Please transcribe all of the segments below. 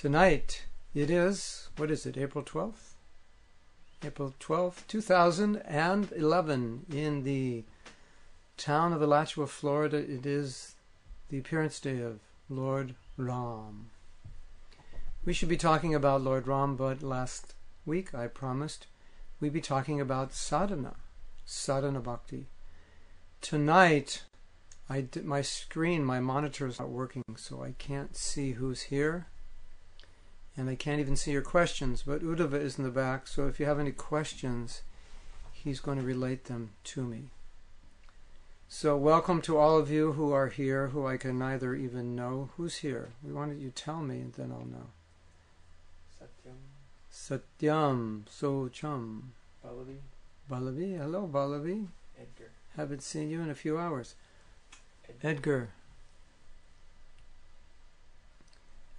Tonight it is, what is it, April 12th? April 12th, 2011, in the town of Alachua, Florida. It is the appearance day of Lord Ram. We should be talking about Lord Ram, but last week I promised we'd be talking about sadhana, sadhana bhakti. Tonight, my screen, my monitor is not working, so I can't see who's here. And I can't even see your questions, but Uddhava is in the back, so if you have any questions, he's going to relate them to me. So welcome to all of you who are here, who I can neither even know. Who's here? Why don't you tell me, and then I'll know. Satyam. Socham. Balavi. Balavi. Hello, Balavi. Edgar. Haven't seen you in a few hours. Edgar.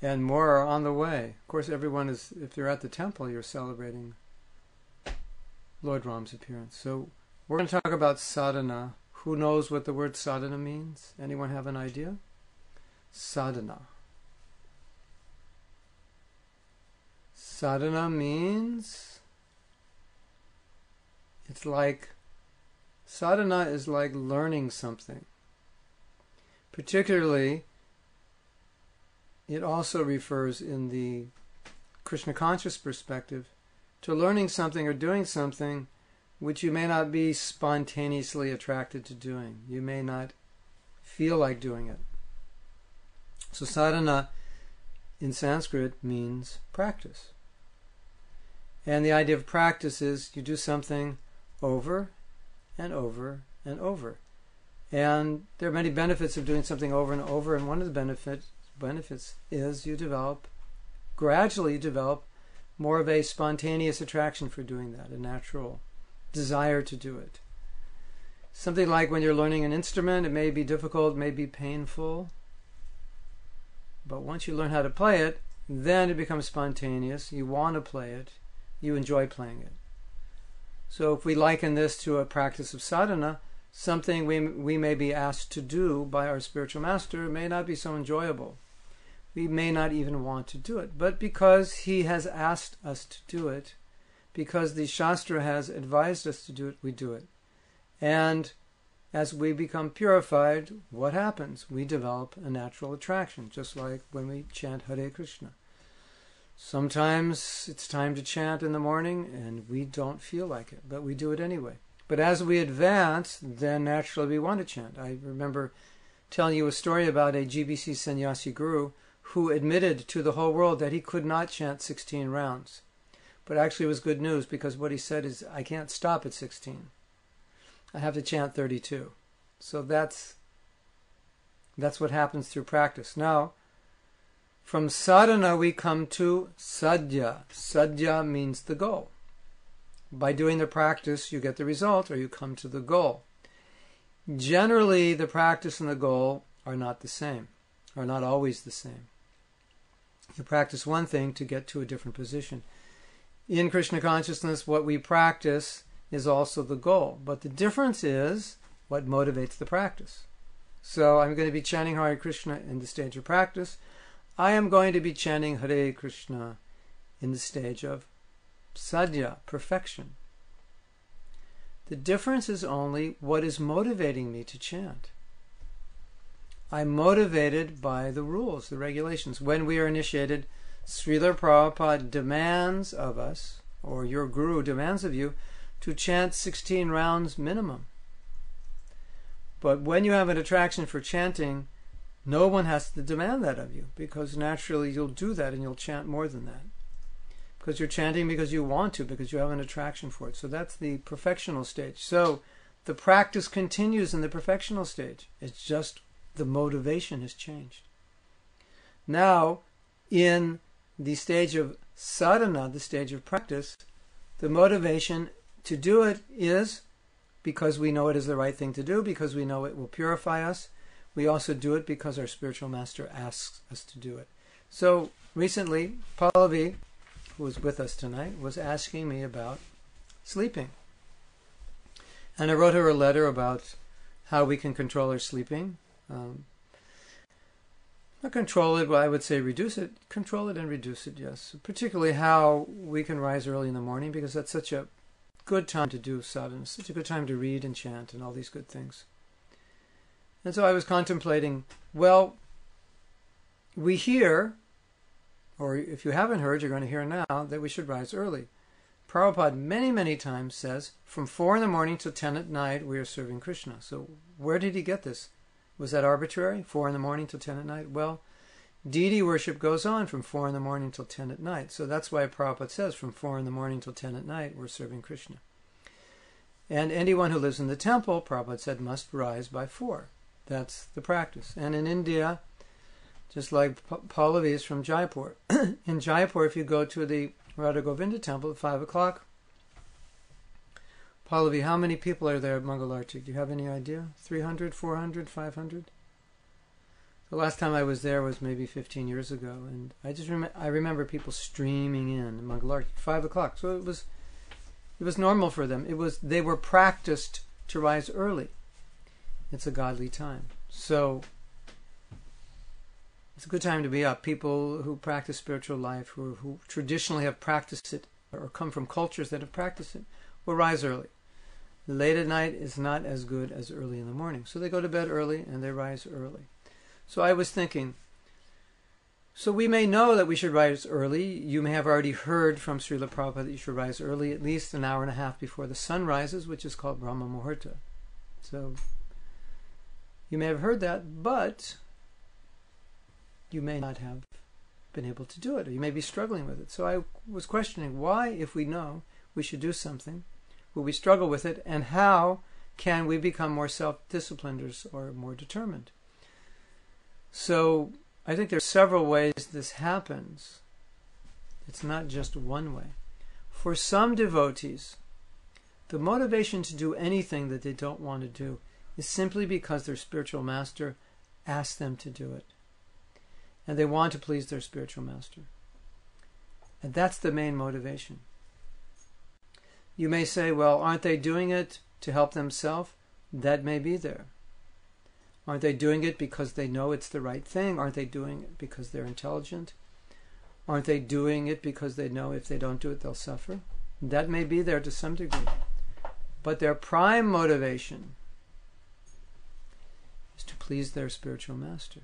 And more are on the way. Of course, everyone is, if you're at the temple, you're celebrating Lord Ram's appearance. So we're going to talk about sadhana. Who knows what the word sadhana means? Anyone have an idea? Sadhana. Sadhana means, it's like, sadhana is like learning something. Particularly, it also refers in the Krishna conscious perspective to learning something or doing something which you may not be spontaneously attracted to doing. You may not feel like doing it. So sadhana in Sanskrit means practice. And the idea of practice is you do something over and over and over. And there are many benefits of doing something over and over, and one of the benefits is gradually you develop more of a spontaneous attraction for doing that, a natural desire to do it. Something like when you're learning an instrument, it may be difficult, it may be painful, but once you learn how to play it, then it becomes spontaneous, you want to play it, you enjoy playing it. So if we liken this to a practice of sadhana, something we may be asked to do by our spiritual master may not be so enjoyable. We may not even want to do it. But because he has asked us to do it, because the Shastra has advised us to do it, we do it. And as we become purified, what happens? We develop a natural attraction, just like when we chant Hare Krishna. Sometimes it's time to chant in the morning and we don't feel like it, but we do it anyway. But as we advance, then naturally we want to chant. I remember telling you a story about a GBC sannyasi guru who admitted to the whole world that he could not chant 16 rounds. But actually it was good news, because what he said is, I can't stop at 16. I have to chant 32. So that's what happens through practice. Now, from sadhana we come to sadhya. Sadhya means the goal. By doing the practice, you get the result, or you come to the goal. Generally, the practice and the goal are not the same, are not always the same. You practice one thing to get to a different position. In Krishna consciousness, what we practice is also the goal, but the difference is what motivates the practice. So I'm going to be chanting Hare Krishna in the stage of practice. I am going to be chanting Hare Krishna in the stage of sadhya, perfection. The difference is only what is motivating me to chant. I'm motivated by the rules, the regulations. When we are initiated, Srila Prabhupada demands of us, or your guru demands of you, to chant 16 rounds minimum. But when you have an attraction for chanting, no one has to demand that of you, because naturally you'll do that and you'll chant more than that. Because you're chanting because you want to, because you have an attraction for it. So that's the perfectional stage. So the practice continues in the perfectional stage. It's just the motivation has changed. Now, in the stage of sadhana, the stage of practice, the motivation to do it is because we know it is the right thing to do, because we know it will purify us. We also do it because our spiritual master asks us to do it. So recently, Pallavi, who was with us tonight, was asking me about sleeping. And I wrote her a letter about how we can control our sleeping. Not control it, well, I would say reduce it. Control it and reduce it, yes. Particularly how we can rise early in the morning, because that's such a good time to do sadhana, such a good time to read and chant and all these good things. And so I was contemplating, well, we hear, or if you haven't heard, you're going to hear now, that we should rise early. Prabhupada many, many times says, from 4 in the morning till 10 at night, we are serving Krishna. So where did he get this? Was that arbitrary? 4 in the morning till 10 at night? Well, deity worship goes on from 4 in the morning till 10 at night. So that's why Prabhupada says from 4 in the morning till 10 at night, we're serving Krishna. And anyone who lives in the temple, Prabhupada said, must rise by 4. That's the practice. And in India, just like Pallavi is from Jaipur. In Jaipur, if you go to the Radha Govinda temple at 5 o'clock, Pallavi, how many people are there at Mangalarti? Do you have any idea? 300, 400, 500? The last time I was there was maybe 15 years ago, and I remember people streaming in Mangalarti at 5 o'clock. So it was normal for them. They were practiced to rise early. It's a godly time. So it's a good time to be up. People who practice spiritual life, who traditionally have practiced it, or come from cultures that have practiced it, will rise early. Late at night is not as good as early in the morning. So they go to bed early and they rise early. So I was thinking, so we may know that we should rise early. You may have already heard from Srila Prabhupada that you should rise early, at least an hour and a half before the sun rises, which is called Brahma Muhurta. So you may have heard that, but you may not have been able to do it, or you may be struggling with it. So I was questioning why, if we know we should do something, will we struggle with it, and how can we become more self-disciplined or more determined? So I think there's several ways this happens. It's not just one way. For some devotees, the motivation to do anything that they don't want to do is simply because their spiritual master asked them to do it. And they want to please their spiritual master. And that's the main motivation. You may say, well, aren't they doing it to help themselves? That may be there. Aren't they doing it because they know it's the right thing? Aren't they doing it because they're intelligent? Aren't they doing it because they know if they don't do it, they'll suffer? That may be there to some degree. But their prime motivation is to please their spiritual master.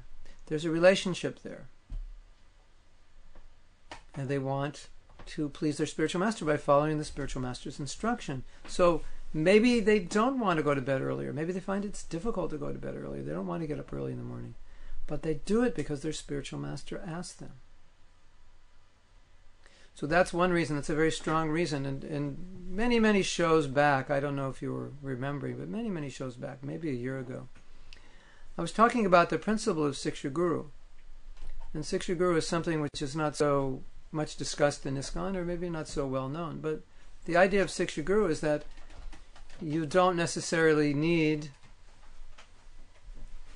There's a relationship there. And they want to please their spiritual master by following the spiritual master's instruction. So maybe they don't want to go to bed earlier. Maybe they find it's difficult to go to bed earlier. They don't want to get up early in the morning. But they do it because their spiritual master asked them. So that's one reason. That's a very strong reason. And many, many shows back, I don't know if you were remembering, but many, many shows back, maybe a year ago, I was talking about the principle of Siksha Guru. And Siksha Guru is something which is not so much discussed in ISKCON, or maybe not so well known. But the idea of Siksha Guru is that you don't necessarily need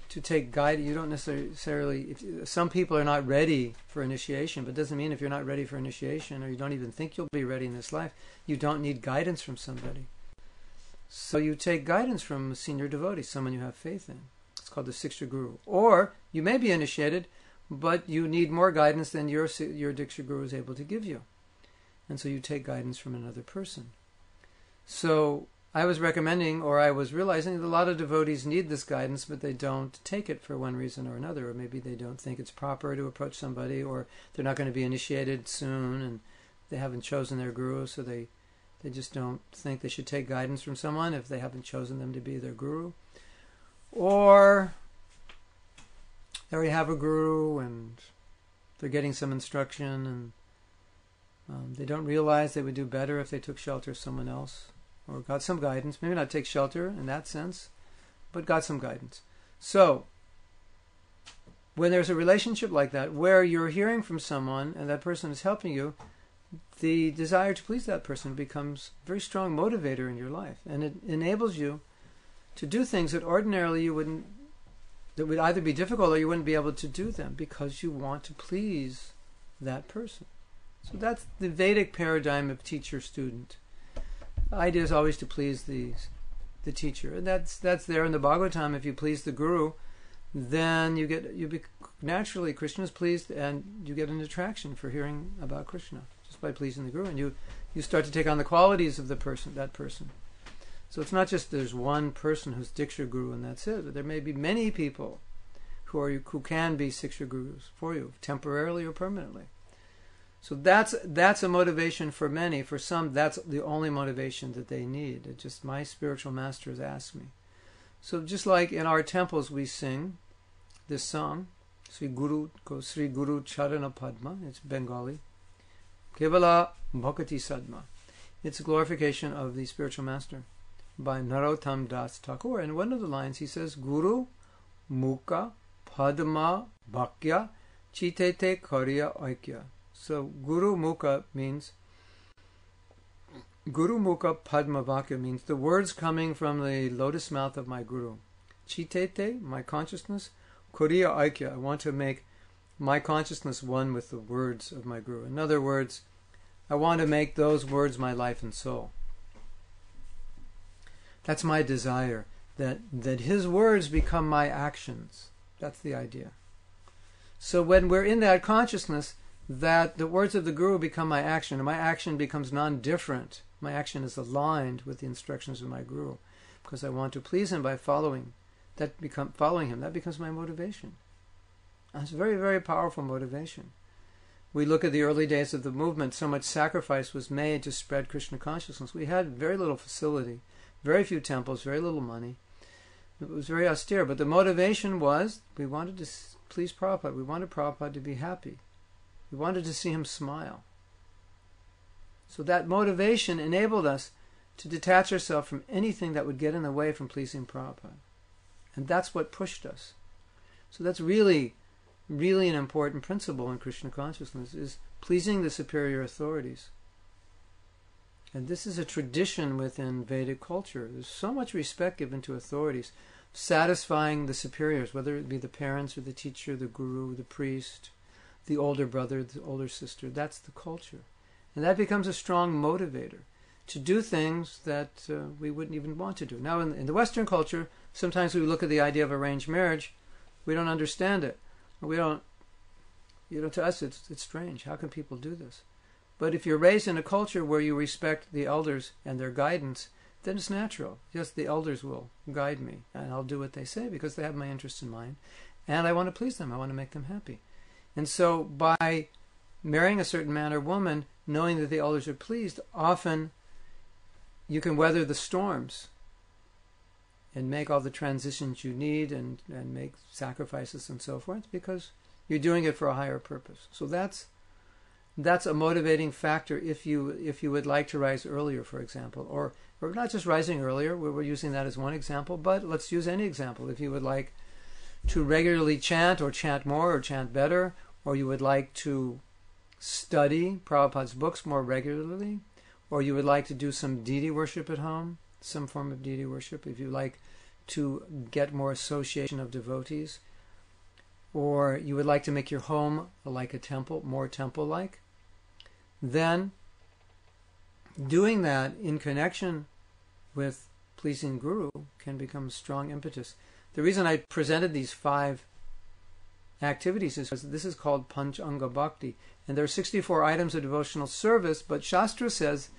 to take guide. You don't necessarily. Some people are not ready for initiation, but it doesn't mean if you're not ready for initiation, or you don't even think you'll be ready in this life, you don't need guidance from somebody. So you take guidance from a senior devotee, someone you have faith in. It's called the Siksha Guru. Or you may be initiated, but you need more guidance than your Diksha Guru is able to give you. And so you take guidance from another person. So I was recommending, or I was realizing, that a lot of devotees need this guidance, but they don't take it for one reason or another. Or maybe they don't think it's proper to approach somebody, or they're not going to be initiated soon, and they haven't chosen their guru, so they just don't think they should take guidance from someone if they haven't chosen them to be their guru. Or they already have a guru and they're getting some instruction, and they don't realize they would do better if they took shelter of someone else or got some guidance. Maybe not take shelter in that sense, but got some guidance. So when there's a relationship like that where you're hearing from someone and that person is helping you, the desire to please that person becomes a very strong motivator in your life, and it enables you to do things that ordinarily you wouldn't, that would either be difficult or you wouldn't be able to do them because you want to please that person. So that's the Vedic paradigm of teacher-student. The idea is always to please the teacher. And that's there in the Bhagavatam. If you please the guru, then naturally Krishna is pleased, and you get an attraction for hearing about Krishna just by pleasing the Guru, and you start to take on the qualities of that person. So it's not just there's one person who's Diksha Guru and that's it. There may be many people who can be Siksha Gurus for you, temporarily or permanently. So that's a motivation for many. For some, that's the only motivation that they need. It's just my spiritual master has asked me. So just like in our temples we sing this song, Sri Guru Charana Padma, it's Bengali, Kevala Bhakti Sadma. It's a glorification of the spiritual master by Narottam Das Thakur. And one of the lines he says, Guru Mukha Padma Bhakya Chitete Karya Aikya. So Guru Mukha Padma Vakya means the words coming from the lotus mouth of my Guru. Chitete, my consciousness. Koriya Aikya, I want to make my consciousness one with the words of my Guru. In other words, I want to make those words my life and soul. That's my desire, that his words become my actions. That's the idea. So when we're in that consciousness, that the words of the Guru become my action, and my action becomes non-different. My action is aligned with the instructions of my Guru, because I want to please him by following him. That becomes my motivation. That's a very, very powerful motivation. We look at the early days of the movement, so much sacrifice was made to spread Krishna consciousness. We had very little facility, very few temples, very little money. It was very austere, but the motivation was we wanted to please Prabhupada. We wanted Prabhupada to be happy. We wanted to see him smile. So that motivation enabled us to detach ourselves from anything that would get in the way from pleasing Prabhupada. And that's what pushed us. So that's really, really an important principle in Krishna consciousness, is pleasing the superior authorities. And this is a tradition within Vedic culture. There's so much respect given to authorities, satisfying the superiors, whether it be the parents or the teacher, the guru, the priest, the older brother, the older sister. That's the culture. And that becomes a strong motivator to do things that we wouldn't even want to do. Now, in the Western culture, sometimes we look at the idea of arranged marriage, we don't understand it. To us it's strange. How can people do this? But if you're raised in a culture where you respect the elders and their guidance, then it's natural. Yes, the elders will guide me, and I'll do what they say because they have my interest in mind, and I want to please them. I want to make them happy. And so by marrying a certain man or woman, knowing that the elders are pleased, often you can weather the storms and make all the transitions you need and make sacrifices and so forth, because you're doing it for a higher purpose. So that's a motivating factor if you would like to rise earlier, for example, or not just rising earlier. We're using that as one example, but let's use any example. If you would like to regularly chant, or chant more, or chant better, or you would like to study Prabhupada's books more regularly, or you would like to do some deity worship at home, some form of deity worship, if you like to get more association of devotees, or you would like to make your home like a temple, more temple-like, then doing that in connection with pleasing Guru can become a strong impetus. The reason I presented these 5 activities is because this is called Panch Anga Bhakti, and there are 64 items of devotional service, but Shastra says,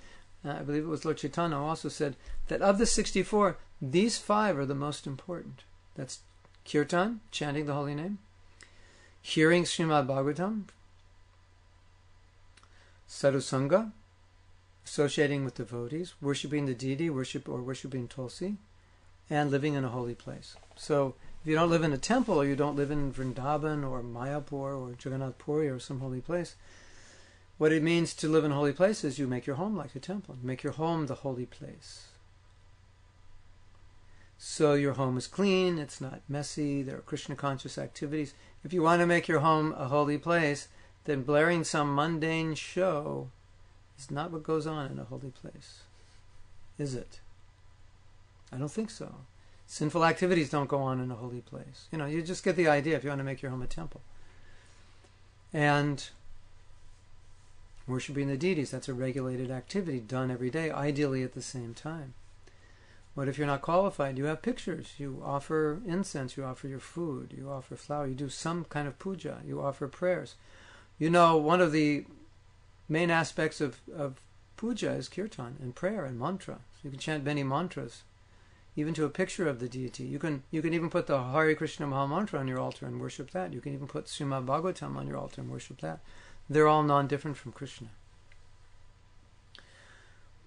I believe it was Lord Chaitanya also said, that of the 64, these 5 are the most important. That's Kirtan, chanting the holy name, hearing Srimad Bhagavatam, Sadhusanga, associating with devotees, worshipping the deity, worshipping Tulsi, and living in a holy place. So if you don't live in a temple, or you don't live in Vrindavan or Mayapur or Jagannath Puri or some holy place, what it means to live in a holy place is you make your home like a temple. You make your home the holy place. So your home is clean, it's not messy, there are Krishna conscious activities. If you want to make your home a holy place, then blaring some mundane show is not what goes on in a holy place. Is it? I don't think so. Sinful activities don't go on in a holy place. You just get the idea if you want to make your home a temple. And worshipping the deities, that's a regulated activity done every day, ideally at the same time. What if you're not qualified? You have pictures. You offer incense. You offer your food. You offer flower. You do some kind of puja. You offer prayers. You know, one of the main aspects of puja is kirtan and prayer and mantra. So you can chant many mantras, even to a picture of the deity. You can even put the Hare Krishna Maha Mantra on your altar and worship that. You can even put Srimad Bhagavatam on your altar and worship that. They're all non-different from Krishna.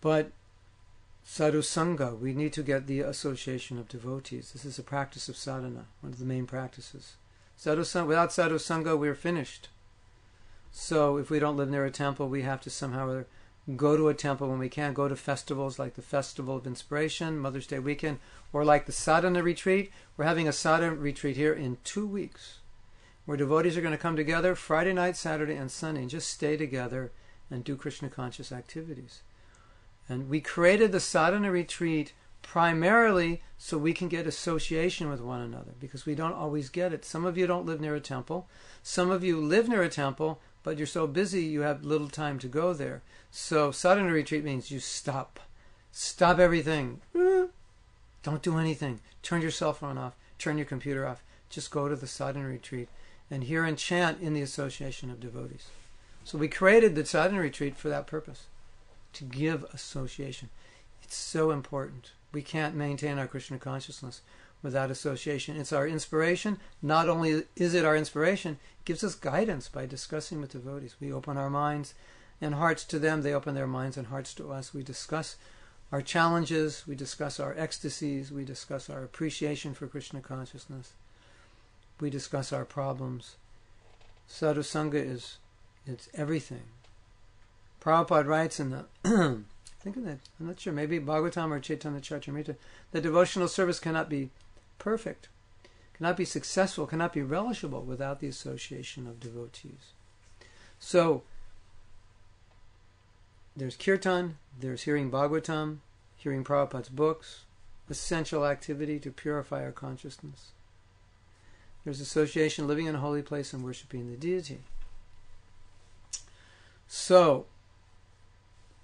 But sadhu sangha, we need to get the association of devotees. This is a practice of sadhana, one of the main practices. Without sadhu sangha, we're finished. So if we don't live near a temple, we have to somehow go to a temple when we can, go to festivals like the Festival of Inspiration, Mother's Day weekend, or like the Sadhana retreat. We're having a Sadhana retreat here in 2 weeks, where devotees are going to come together Friday night, Saturday, and Sunday, and just stay together and do Krishna conscious activities. And we created the sadhana retreat primarily so we can get association with one another, because we don't always get it. Some of you don't live near a temple. Some of you live near a temple, but you're so busy you have little time to go there. So sadhana retreat means you stop. Stop everything. Don't do anything. Turn your cell phone off. Turn your computer off. Just go to the sadhana retreat and hear and chant in the association of devotees. So we created the sadhana retreat for that purpose, to give association. It's so important. We can't maintain our Krishna consciousness without association. It's our inspiration. Not only is it our inspiration, it gives us guidance by discussing with devotees. We open our minds and hearts to them. They open their minds and hearts to us. We discuss our challenges. We discuss our ecstasies. We discuss our appreciation for Krishna consciousness. We discuss our problems. Sadhu Sangha it's everything. Prabhupada writes in the, I'm not sure, maybe Bhagavatam or Chaitanya Charitamrita, the devotional service cannot be perfect, cannot be successful, cannot be relishable without the association of devotees. So, there's kirtan, there's hearing Bhagavatam, hearing Prabhupada's books, essential activity to purify our consciousness. There's association, living in a holy place and worshiping the deity. So,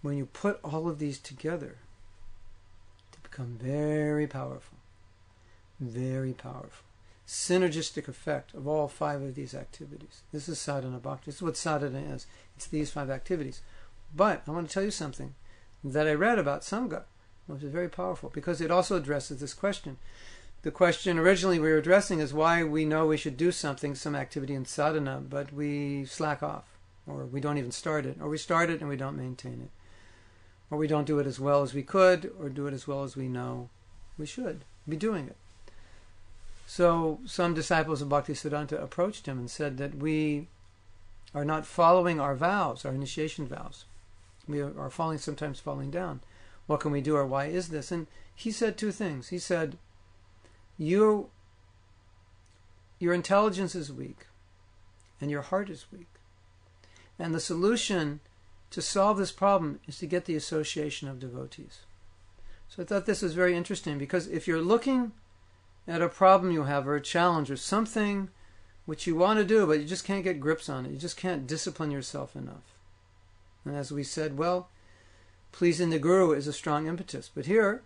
when you put all of these together, they become very powerful. Very powerful. Synergistic effect of all 5 of these activities. This is sadhana bhakti. This is what sadhana is. It's these 5 activities. But I want to tell you something that I read about Sangha, which is very powerful, because it also addresses this question. The question originally we were addressing is why we know we should do something, some activity in sadhana, but we slack off, or we don't even start it, or we start it and we don't maintain it, or we don't do it as well as we could, or do it as well as we know we should be doing it. So some disciples of Bhaktisiddhanta approached him and said that we are not following our vows, our initiation vows. We are sometimes falling down. What can we do, or why is this? And he said 2 things. He said, your intelligence is weak, and your heart is weak. And the solution to solve this problem is to get the association of devotees. So I thought this was very interesting, because if you're looking at a problem you have, or a challenge, or something which you want to do, but you just can't get grips on it, you just can't discipline yourself enough. And as we said, well, pleasing the Guru is a strong impetus. But here,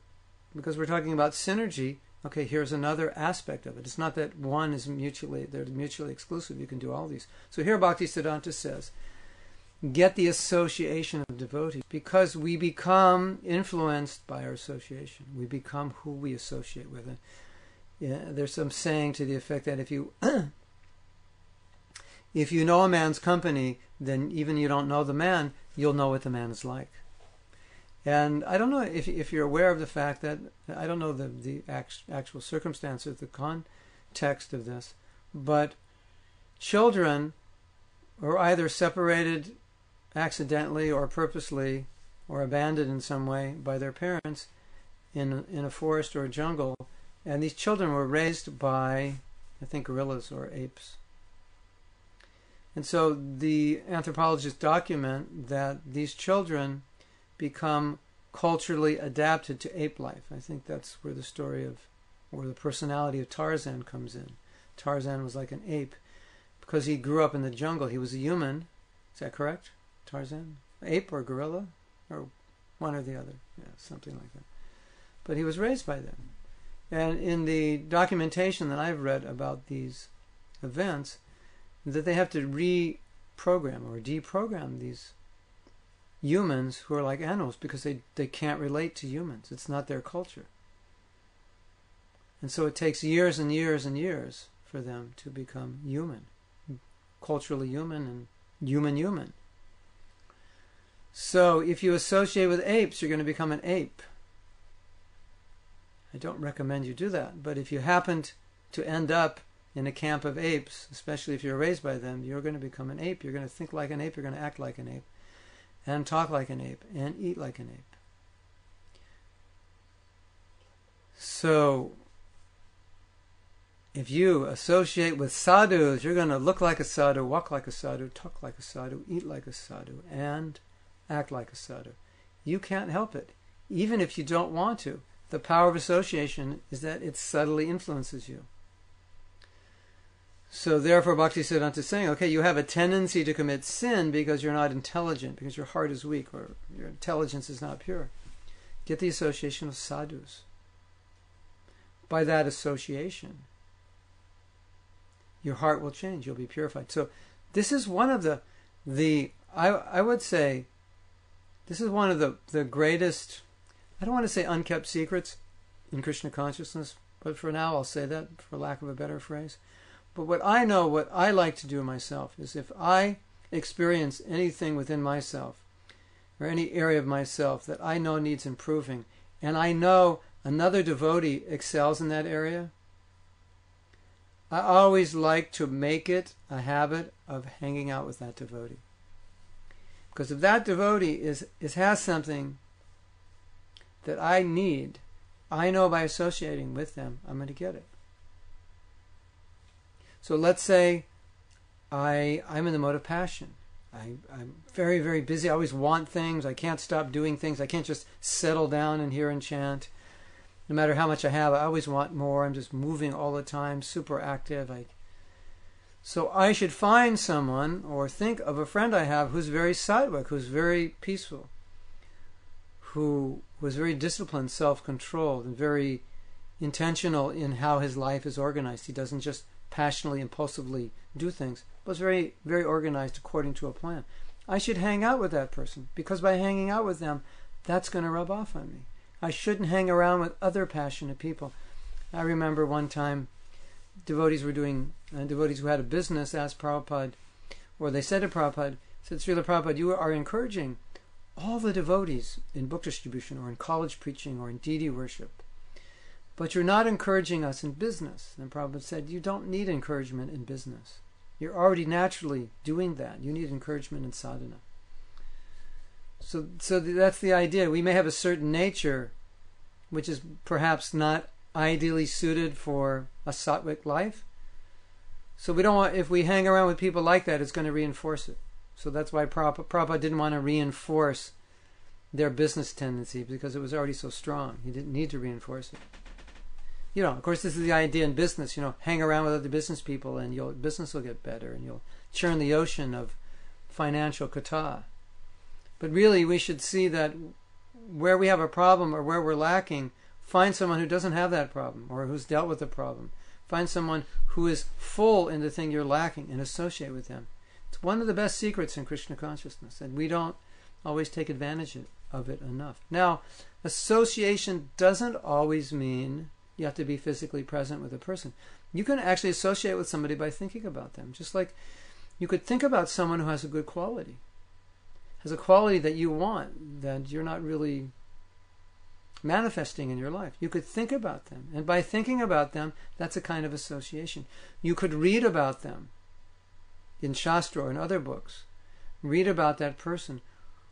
because we're talking about synergy, okay, here's another aspect of it. It's not that one is they're mutually exclusive. You can do all these. So here Bhaktisiddhanta says, get the association of devotees, because we become influenced by our association. We become who we associate with. There's some saying to the effect that if you if you know a man's company, then even you don't know the man, you'll know what the man is like. And I don't know if you're aware of the fact that, I don't know the actual circumstances, the context of this, but children are either separated accidentally or purposely, or abandoned in some way by their parents in a forest or a jungle, and these children were raised by, I think, gorillas or apes. And so the anthropologists document that these children become culturally adapted to ape life. I think that's where the story of, or the personality of Tarzan comes in. Tarzan was like an ape because he grew up in the jungle. He was a human. Is that correct? Tarzan? Ape or gorilla? Or one or the other. Yeah, something like that. but he was raised by them. And in the documentation that I've read about these events, that they have to reprogram or deprogram these humans who are like animals because they can't relate to humans. It's not their culture. And so it takes years and years and years for them to become human, culturally human and human. So if you associate with apes, you're going to become an ape. I don't recommend you do that, but if you happened to end up in a camp of apes, especially if you're raised by them, you're going to become an ape. You're going to think like an ape, you're going to act like an ape, and talk like an ape, and eat like an ape. So if you associate with sadhus, you're going to look like a sadhu, walk like a sadhu, talk like a sadhu, eat like a sadhu, and act like a sadhu. You can't help it, even if you don't want to. The power of association is that it subtly influences you. So therefore Bhaktisiddhanta is saying, okay, you have a tendency to commit sin because you're not intelligent, because your heart is weak, or your intelligence is not pure. Get the association of sadhus. By that association, your heart will change, you'll be purified. So this is one of I would say, this is one of the greatest, I don't want to say unkept secrets in Krishna consciousness, but for now I'll say that for lack of a better phrase. But what I know, what I like to do myself, is if I experience anything within myself, or any area of myself that I know needs improving, and I know another devotee excels in that area, I always like to make it a habit of hanging out with that devotee. Because if that devotee has something that I need, I know by associating with them, I'm going to get it. So let's say I'm in the mode of passion. I'm very, very busy. I always want things. I can't stop doing things. I can't just settle down and hear and chant. No matter how much I have, I always want more. I'm just moving all the time, super active. So I should find someone, or think of a friend I have who's very sattvic, who's very peaceful, who was very disciplined, self-controlled, and very intentional in how his life is organized. He doesn't just passionately, impulsively do things, but is very, very organized according to a plan. I should hang out with that person, because by hanging out with them, that's going to rub off on me. I shouldn't hang around with other passionate people. I remember one time devotees who had a business asked Prabhupada, or they said to Prabhupada, said, Srila Prabhupada, you are encouraging all the devotees in book distribution or in college preaching or in deity worship, but you're not encouraging us in business. And Prabhupada said, you don't need encouragement in business. You're already naturally doing that. You need encouragement in sadhana. So that's the idea. We may have a certain nature which is perhaps not ideally suited for a sattvic life. So we don't want, if we hang around with people like that, it's going to reinforce it. So that's why Prabhupada didn't want to reinforce their business tendency, because it was already so strong. He didn't need to reinforce it. Of course, this is the idea in business. Hang around with other business people, and your business will get better, and you'll churn the ocean of financial kata. But really, we should see that where we have a problem or where we're lacking, find someone who doesn't have that problem or who's dealt with the problem. Find someone who is full in the thing you're lacking and associate with them. It's one of the best secrets in Krishna consciousness, and we don't always take advantage of it enough. Now, association doesn't always mean you have to be physically present with a person. You can actually associate with somebody by thinking about them. Just like you could think about someone who has a good quality, has a quality that you want, that you're not really manifesting in your life. You could think about them. And by thinking about them, that's a kind of association. You could read about them in Shastra or in other books. Read about that person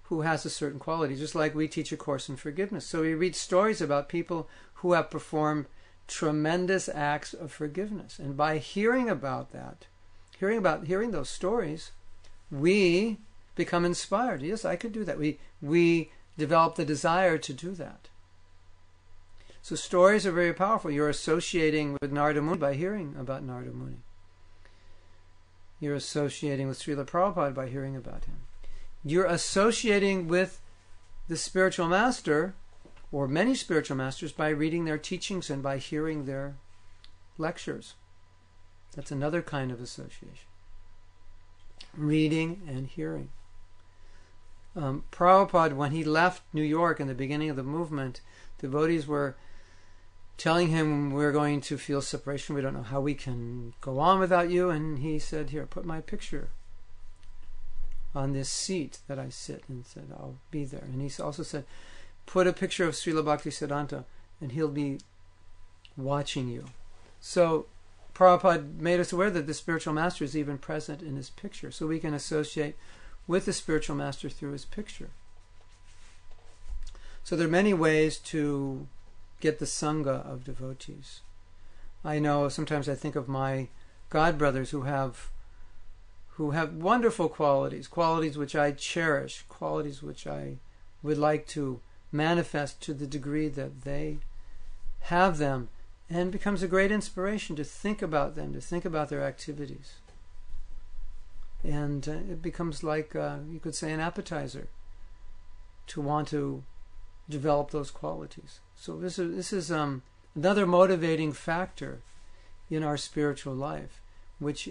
who has a certain quality, just like we teach a course in forgiveness. So we read stories about people who have performed tremendous acts of forgiveness. And by hearing about that, hearing those stories, we become inspired. Yes, I could do that. We develop the desire to do that. So stories are very powerful. You're associating with Narada Muni by hearing about Narada Muni. You're associating with Srila Prabhupada by hearing about him. You're associating with the spiritual master or many spiritual masters, by reading their teachings and by hearing their lectures. That's another kind of association. Reading and hearing. Prabhupada, when he left New York in the beginning of the movement, devotees were telling him, we're going to feel separation, we don't know how we can go on without you, and he said, here, put my picture on this seat that I sit, and said, I'll be there. And he also said, put a picture of Srila Bhaktisiddhanta and he'll be watching you. So Prabhupada made us aware that the spiritual master is even present in his picture, so we can associate with the spiritual master through his picture. So there are many ways to get the sangha of devotees. I know sometimes I think of my godbrothers who have wonderful qualities which I cherish, qualities which I would like to manifest to the degree that they have them, and it becomes a great inspiration to think about them, to think about their activities. And it becomes like, you could say, an appetizer to want to develop those qualities. So this is another motivating factor in our spiritual life, which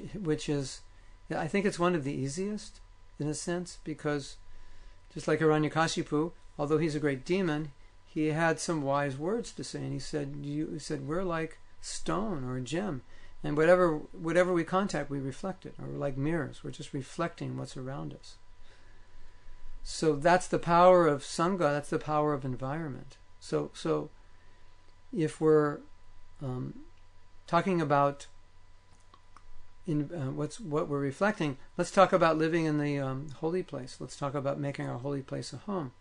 is, I think it's one of the easiest, in a sense, because just like Hiranyakashipu, although he's a great demon, he had some wise words to say, and he said, we're like stone or a gem, and whatever we contact, we reflect it, or we're like mirrors, we're just reflecting what's around us. So that's the power of sangha, that's the power of environment. So if we're talking about what we're reflecting, let's talk about living in the holy place. Let's talk about making our holy place a home.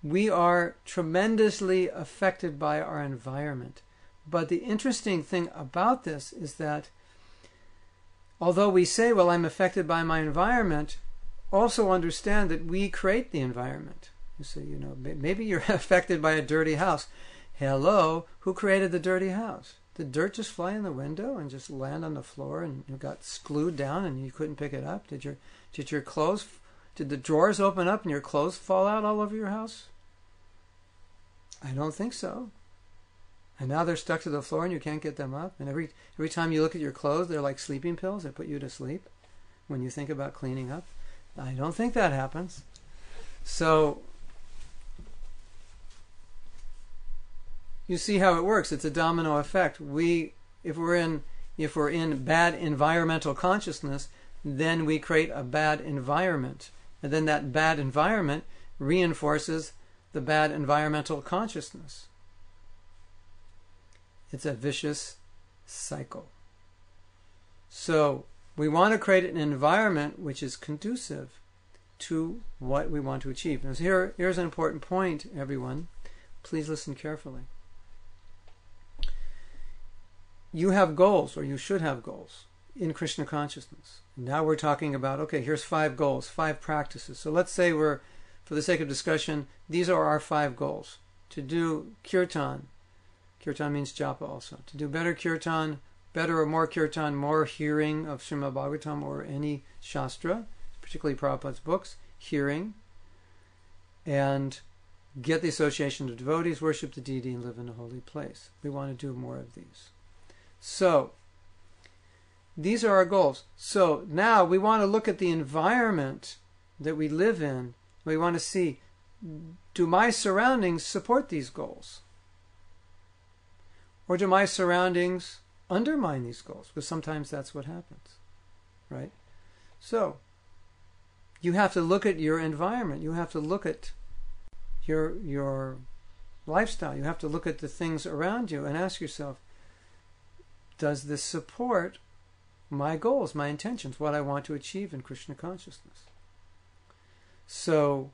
We are tremendously affected by our environment. But the interesting thing about this is that although we say, well, I'm affected by my environment, also understand that we create the environment. You say, maybe you're affected by a dirty house. Hello, who created the dirty house? Did dirt just fly in the window and just land on the floor and you got glued down and you couldn't pick it up? Did the drawers open up and your clothes fall out all over your house? I don't think so. And now they're stuck to the floor and you can't get them up. And every time you look at your clothes, they're like sleeping pills. They put you to sleep when you think about cleaning up. I don't think that happens. So you see how it works. It's a domino effect. If we're in bad environmental consciousness, then we create a bad environment. And then that bad environment reinforces the bad environmental consciousness. It's a vicious cycle. So we want to create an environment which is conducive to what we want to achieve. Now, here's an important point, everyone. Please listen carefully. You have goals, or you should have goals, in Krishna consciousness. Now we're talking about, okay, here's 5 goals, 5 practices. So let's say for the sake of discussion, these are our 5 goals. To do kirtan. Kirtan means japa also. To do better kirtan, better or more kirtan, more hearing of Srimad Bhagavatam or any shastra, particularly Prabhupada's books, hearing, and get the association of devotees, worship the deity, and live in a holy place. We want to do more of these. So, these are our goals. So now we want to look at the environment that we live in. We want to see, do my surroundings support these goals? Or do my surroundings undermine these goals? Because sometimes that's what happens, right? So, you have to look at your environment. You have to look at your lifestyle. You have to look at the things around you and ask yourself, does this support my goals, my intentions, what I want to achieve in Krishna consciousness? So,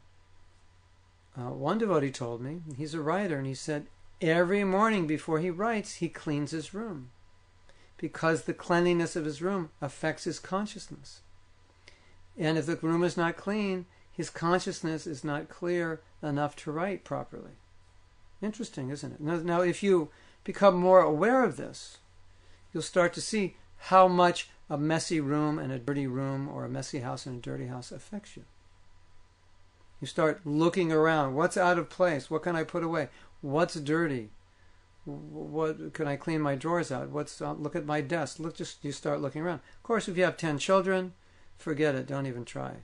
one devotee told me, he's a writer, and he said, every morning before he writes, he cleans his room, because the cleanliness of his room affects his consciousness. And if the room is not clean, his consciousness is not clear enough to write properly. Interesting, isn't it? Now, if you become more aware of this, you'll start to see how much a messy room and a dirty room, or a messy house and a dirty house, affects you. You start looking around. What's out of place? What can I put away? What's dirty? What can I clean my drawers out? Look at my desk. You start looking around. Of course, if you have 10 children, forget it. Don't even try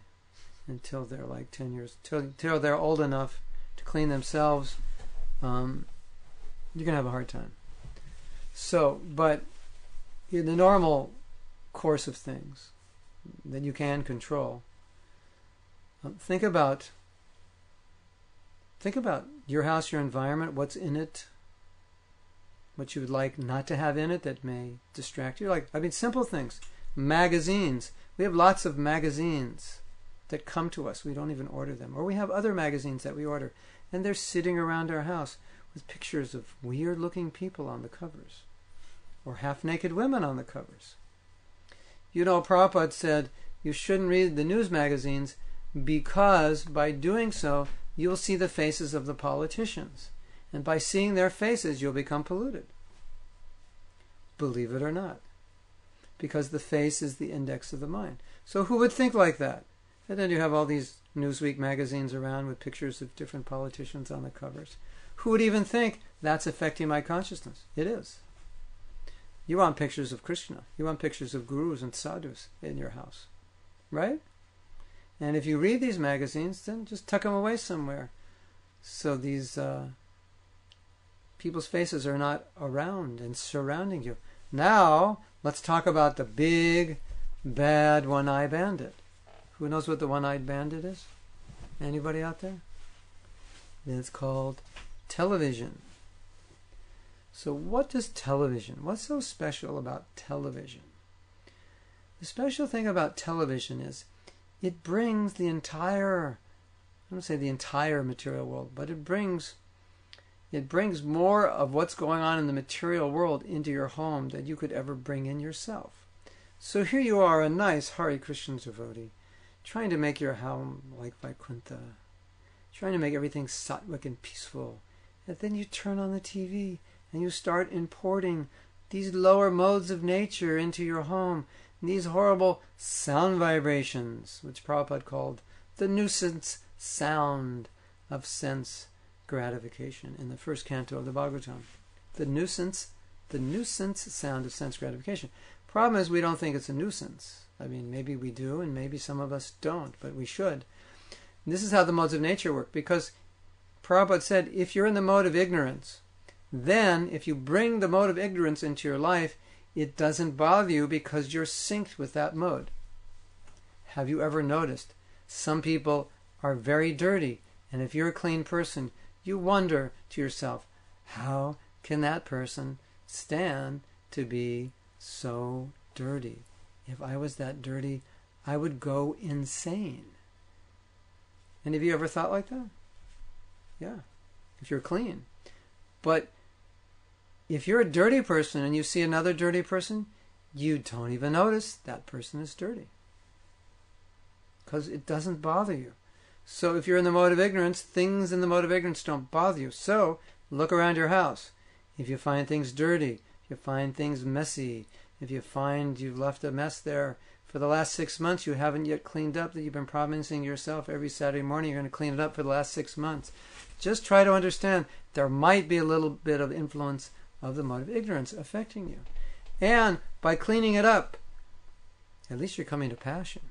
until they're like 10 years. Till they're old enough to clean themselves. You're gonna have a hard time. So, but in the normal course of things that you can control, think about your house, your environment, what's in it, what you would like not to have in it that may distract you. Simple things. Magazines. We have lots of magazines that come to us. We don't even order them. Or we have other magazines that we order, and they're sitting around our house with pictures of weird-looking people on the covers, or half-naked women on the covers. Prabhupada said you shouldn't read the news magazines because by doing so, you'll see the faces of the politicians. And by seeing their faces, you'll become polluted. Believe it or not. Because the face is the index of the mind. So who would think like that? And then you have all these Newsweek magazines around with pictures of different politicians on the covers. Who would even think that's affecting my consciousness? It is. You want pictures of Krishna. You want pictures of gurus and sadhus in your house. Right? And if you read these magazines, then just tuck them away somewhere. So these people's faces are not around and surrounding you. Now, let's talk about the big, bad one-eyed bandit. Who knows what the one-eyed bandit is? Anybody out there? It's called television. So what does television? What's so special about television? The special thing about television is it brings the entire, I don't say the entire material world, but it brings more of what's going on in the material world into your home than you could ever bring in yourself. So here you are, a nice Hare Krishna devotee, trying to make your home like Vaikuntha, trying to make everything sattvic and peaceful. And then you turn on the TV and you start importing these lower modes of nature into your home, these horrible sound vibrations, which Prabhupada called the nuisance sound of sense gratification in the first canto of the Bhagavatam. The nuisance sound of sense gratification. Problem is we don't think it's a nuisance. Maybe we do, and maybe some of us don't, but we should. And this is how the modes of nature work, because Prabhupada said, if you're in the mode of ignorance, then if you bring the mode of ignorance into your life, it doesn't bother you because you're synced with that mode. Have you ever noticed some people are very dirty, and if you're a clean person, you wonder to yourself, how can that person stand to be so dirty? If I was that dirty, I would go insane. And have you ever thought like that? Yeah, if you're clean. But if you're a dirty person and you see another dirty person, you don't even notice that person is dirty, because it doesn't bother you. So if you're in the mode of ignorance, things in the mode of ignorance don't bother you. So look around your house. If you find things dirty, if you find things messy, if you find you've left a mess there for the last 6 months you haven't yet cleaned up, that you've been promising yourself every Saturday morning you're going to clean it up for the last 6 months, just try to understand there might be a little bit of influence of the mode of ignorance affecting you. And by cleaning it up, at least you're coming to passion.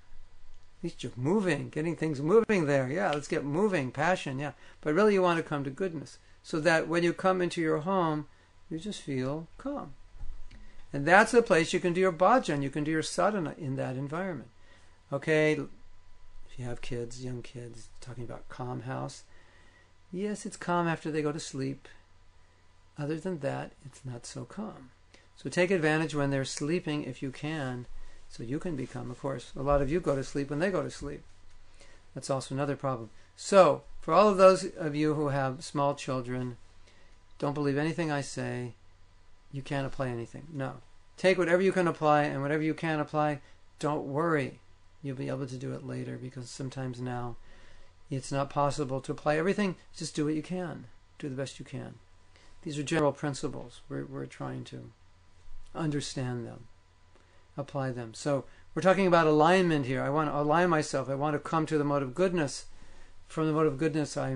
At least you're moving, getting things moving there. Yeah, let's get moving, passion, yeah. But really you want to come to goodness, so that when you come into your home, you just feel calm. And that's the place you can do your bhajan, you can do your sadhana in that environment. Okay, if you have kids, young kids, talking about calm house, yes, it's calm after they go to sleep. Other than that, it's not so calm. So take advantage when they're sleeping if you can, so you can become, of course, a lot of you go to sleep when they go to sleep. That's also another problem. So, for all of those of you who have small children, don't believe anything I say. You can't apply anything. No. Take whatever you can apply, and whatever you can't apply, don't worry. You'll be able to do it later, because sometimes now it's not possible to apply everything. Just do what you can. Do the best you can. These are general principles. We're trying to understand them, apply them. So we're talking about alignment here. I want to align myself. I want to come to the mode of goodness. from the mode of goodness, I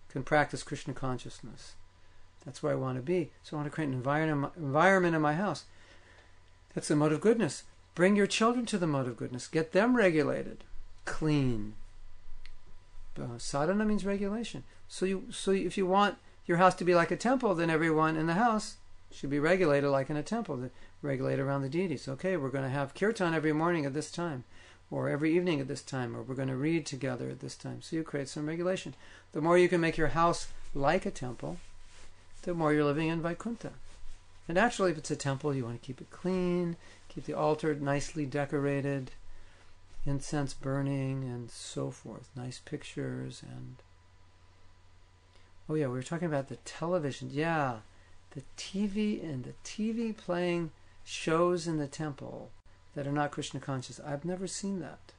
can practice Krishna consciousness. That's where I want to be. So I want to create an environment in my house. That's the mode of goodness. Bring your children to the mode of goodness. Get them regulated, clean. Sadhana means regulation. So if you want your house to be like a temple, then everyone in the house should be regulated like in a temple, regulated around the deities. Okay, we're going to have kirtan every morning at this time, or every evening at this time, or we're going to read together at this time. So you create some regulation. The more you can make your house like a temple, the more you're living in Vaikuntha. And actually, if it's a temple, you want to keep it clean, keep the altar nicely decorated, incense burning, and so forth. Nice pictures. And oh yeah, we were talking about the television. Yeah, the TV and the TV playing shows in the temple that are not Krishna conscious. I've never seen that.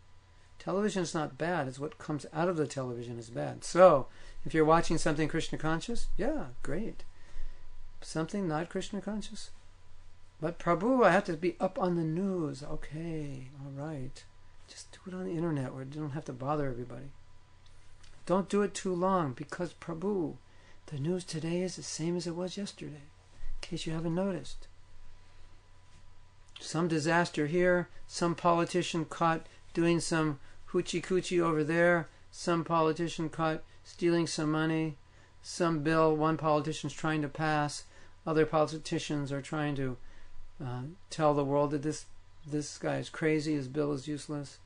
Television is not bad. It's what comes out of the television is bad. So if you're watching something Krishna conscious, yeah, great. Something not Krishna conscious? But Prabhu, I have to be up on the news. Okay, all right. Just do it on the internet where you don't have to bother everybody. Don't do it too long because Prabhu, the news today is the same as it was yesterday, in case you haven't noticed. Some disaster here, some politician caught doing some hoochie-coochie over there, some politician caught stealing some money, some bill one politician's trying to pass, other politicians are trying to tell the world that this guy is crazy, his bill is useless.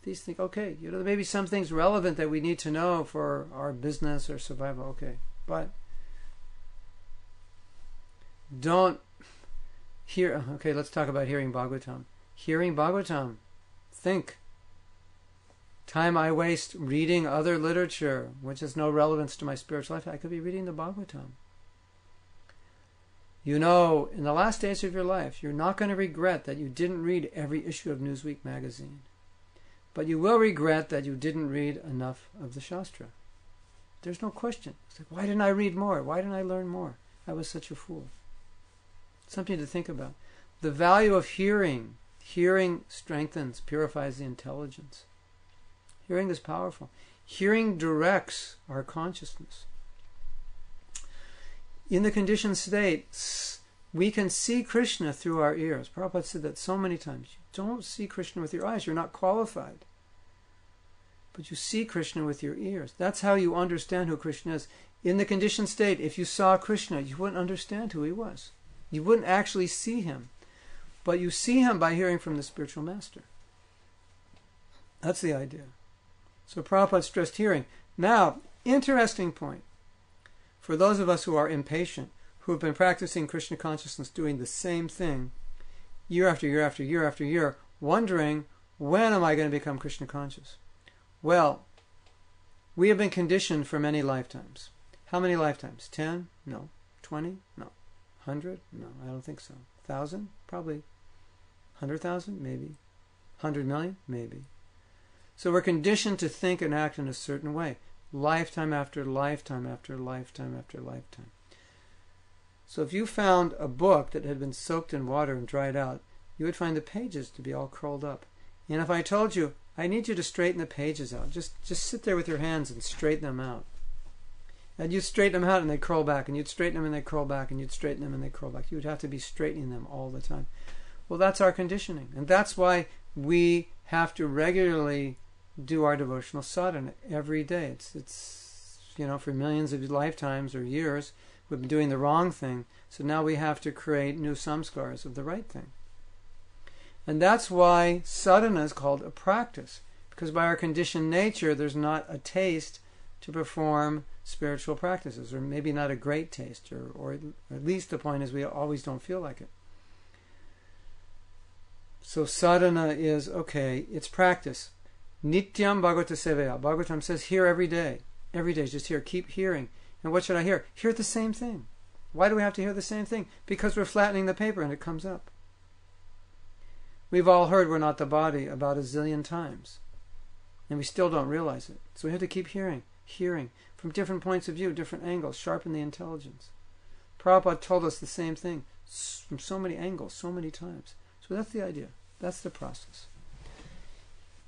These things, okay, maybe some things relevant that we need to know for our business or survival, okay. But don't hear, okay, let's talk about hearing Bhagavatam. Hearing Bhagavatam, think. Time I waste reading other literature, which has no relevance to my spiritual life, I could be reading the Bhagavatam. In the last days of your life, you're not going to regret that you didn't read every issue of Newsweek magazine. But you will regret that you didn't read enough of the Shastra. There's no question. It's like, why didn't I read more? Why didn't I learn more? I was such a fool. Something to think about. The value of hearing. Hearing strengthens, purifies the intelligence. Hearing is powerful. Hearing directs our consciousness. In the conditioned state, we can see Krishna through our ears. Prabhupada said that so many times. You don't see Krishna with your eyes. You're not qualified. But you see Krishna with your ears. That's how you understand who Krishna is. In the conditioned state, if you saw Krishna, you wouldn't understand who he was. You wouldn't actually see him. But you see him by hearing from the spiritual master. That's the idea. So Prabhupada stressed hearing. Now, interesting point. For those of us who are impatient, who have been practicing Krishna consciousness, doing the same thing, year after year after year after year, wondering, when am I going to become Krishna conscious? Well, we have been conditioned for many lifetimes. How many lifetimes? 10? No. 20? No. 100? No, I don't think so. 1,000? Probably. 100,000? Maybe. 100 million? Maybe. So we're conditioned to think and act in a certain way. Lifetime after lifetime after lifetime after lifetime. So if you found a book that had been soaked in water and dried out, you would find the pages to be all curled up. And if I told you, I need you to straighten the pages out, just sit there with your hands and straighten them out. And you'd straighten them out and they'd curl back, and you'd straighten them and they'd curl back, and you'd straighten them and they'd curl back. You would have to be straightening them all the time. Well, that's our conditioning. And that's why we have to regularly do our devotional sadhana every day. It's for millions of lifetimes or years, we've been doing the wrong thing. So now we have to create new samskars of the right thing. And that's why sadhana is called a practice. Because by our conditioned nature, there's not a taste to perform spiritual practices, or maybe not a great taste, or at least the point is we always don't feel like it. So sadhana is, okay, it's practice. Nityam Bhagavata Sevaya. Bhagavatam says, hear every day. Every day, just hear. Keep hearing. And what should I hear? Hear the same thing. Why do we have to hear the same thing? Because we're flattening the paper and it comes up. We've all heard we're not the body about a zillion times. And we still don't realize it. So we have to keep hearing. Hearing. From different points of view, different angles. Sharpen the intelligence. Prabhupada told us the same thing. From so many angles, so many times. So that's the idea. That's the process.